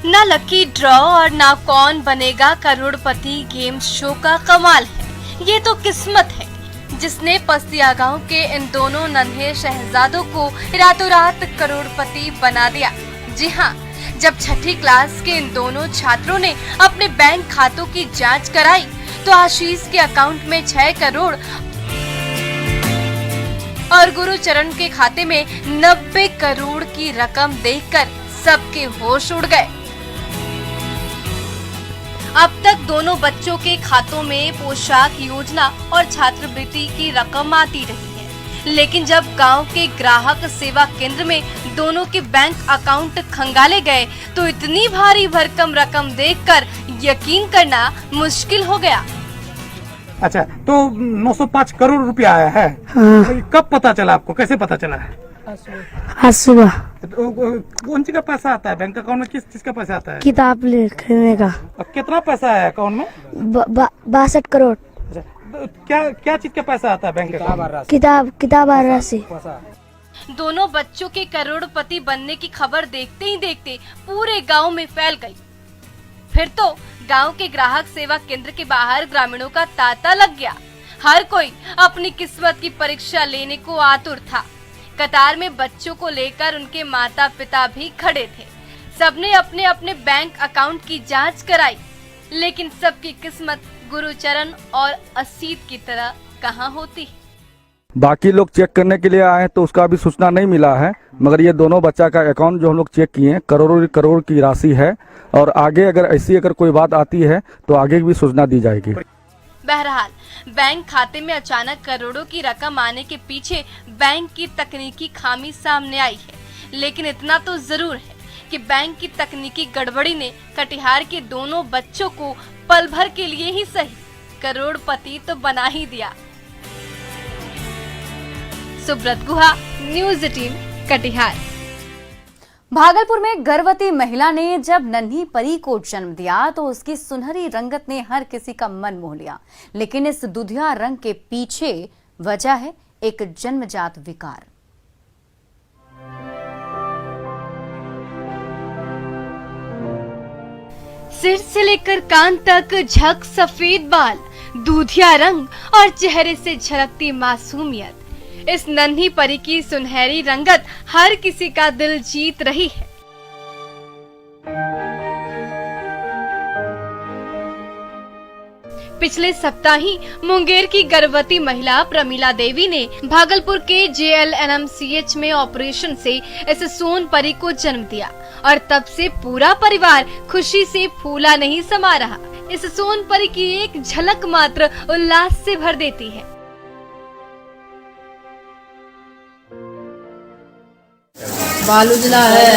ना lucky draw और ना कौन बनेगा करोड़पति गेम शो का कमाल है। ये तो किस्मत है जिसने पस्तिया गांव के इन दोनों नन्हे शहजादों को रातों रात करोड़पति बना दिया। जी हाँ, जब छठी क्लास के इन दोनों छात्रों ने अपने बैंक खातों की जांच कराई तो आशीष के अकाउंट में 6 करोड़ और गुरुचरण के खाते में 90 करोड़ की रकम देखकर सबके होश उड़ गए। अब तक दोनों बच्चों के खातों में पोशाक योजना और छात्रवृत्ति की रकम आती रही है, लेकिन जब गांव के ग्राहक सेवा केंद्र में दोनों के बैंक अकाउंट खंगाले गए तो इतनी भारी भरकम रकम देखकर यकीन करना मुश्किल हो गया। अच्छा, तो 905 करोड़ रुपया आया है। हाँ। कब पता चला आपको, कैसे पता चला है? आज सुबह। तो कौन चीज का पैसा आता है बैंक अकाउंट में? किस चीज का पैसा आता है? किताब खरीदने का। और कितना पैसा है अकाउंट में? 62 करोड़। अच्छा, तो क्या चीज का पैसा आता है बैंक अकाउंट? किताब और राशि। दोनों बच्चों के करोड़पति बनने की खबर देखते ही देखते पूरे गांव में फैल गई। फिर तो गांव के ग्राहक सेवा केंद्र के बाहर ग्रामीणों का तांता लग गया। हर कोई अपनी किस्मत की परीक्षा लेने को आतुर था। कतार में बच्चों को लेकर उनके माता पिता भी खड़े थे। सबने अपने अपने बैंक अकाउंट की जांच कराई, लेकिन सबकी किस्मत गुरुचरण और असीत की तरह कहां होती। बाकी लोग चेक करने के लिए आए तो उसका अभी सूचना नहीं मिला है, मगर ये दोनों बच्चा का अकाउंट जो हम लोग चेक किए करोड़ों करोड़ की राशि है और आगे अगर कोई बात आती है तो आगे भी सूचना दी जाएगी। बहरहाल बैंक खाते में अचानक करोड़ों की रकम आने के पीछे बैंक की तकनीकी खामी सामने आई है, लेकिन इतना तो जरूर है कि बैंक की तकनीकी गड़बड़ी ने कटिहार के दोनों बच्चों को पल भर के लिए ही सही करोड़पति तो बना ही दिया। सुब्रत गुहा, न्यूज़ 18 कटिहार। भागलपुर में गर्भवती महिला ने जब नन्ही परी को जन्म दिया तो उसकी सुनहरी रंगत ने हर किसी का मन मोह लिया, लेकिन इस दुधिया रंग के पीछे वजह है एक जन्मजात विकार। सिर से लेकर कान तक झक सफेद बाल, दूधिया रंग और चेहरे से झलकती मासूमियत। इस नन्ही परी की सुनहरी रंगत हर किसी का दिल जीत रही है। पिछले सप्ताह ही मुंगेर की गर्भवती महिला प्रमीला देवी ने भागलपुर के JLNMCH में ऑपरेशन से इस सोन परी को जन्म दिया और तब से पूरा परिवार खुशी से फूला नहीं समा रहा। इस सोन परी की एक झलक मात्र उल्लास से भर देती है। बाल उजला है।